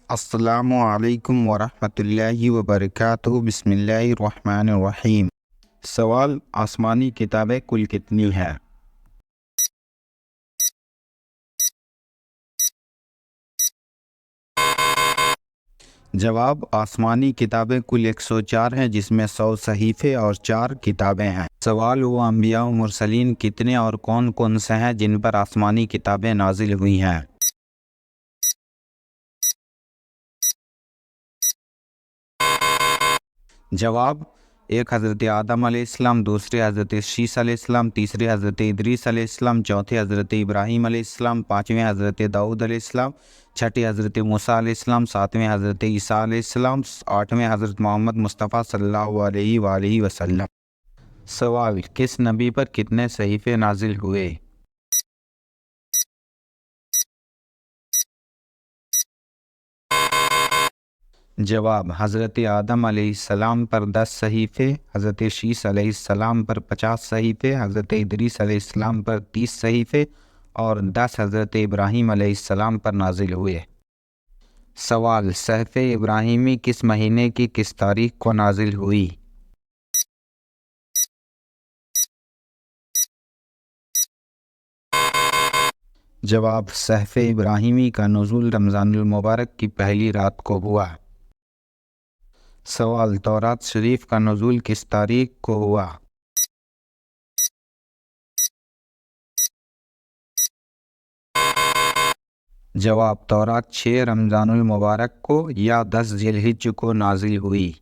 السلام علیکم ورحمۃ اللہ وبرکاتہ۔ بسم اللہ الرحمن الرحیم۔ سوال: آسمانی کتابیں کل کتنی ہیں؟ جواب: آسمانی کتابیں کل 104 ہیں، جس میں 100 صحیفے اور 4 کتابیں ہیں۔ سوال: وہ انبیاء و مرسلین کتنے اور کون کون سے ہیں جن پر آسمانی کتابیں نازل ہوئی ہیں؟ جواب: ایک حضرت آدم علیہ السلام، دوسرے حضرت شیس علیہ السلام، تیسرے حضرت ادریس علیہ السلام، چوتھے حضرت ابراہیم علیہ السلام، پانچویں حضرت داؤد علیہ السلام، چھٹے حضرت موسیٰ علیہ السلام، ساتویں حضرت عیسیٰ علیہ السلام، آٹھویں حضرت محمد مصطفیٰ صلی اللہ علیہ وآلہ وسلم۔ سوال: کس نبی پر کتنے صحیفے نازل ہوئے؟ جواب: حضرت آدم علیہ السلام پر 10 صحیفے، حضرت شیس علیہ السلام پر 50 صحیفے، حضرت ادریس علیہ السلام پر 30 صحیفے اور 10 حضرت ابراہیم علیہ السلام پر نازل ہوئے۔ سوال: صحف ابراہیمی کس مہینے کی کس تاریخ کو نازل ہوئی؟ جواب: صحف ابراہیمی کا نزول رمضان المبارک کی پہلی رات کو ہوا۔ سوال: تورات شریف کا نزول کس تاریخ کو ہوا؟ جواب: تورات 6 رمضان المبارک کو یا 10 ذی الحجہ کو نازل ہوئی۔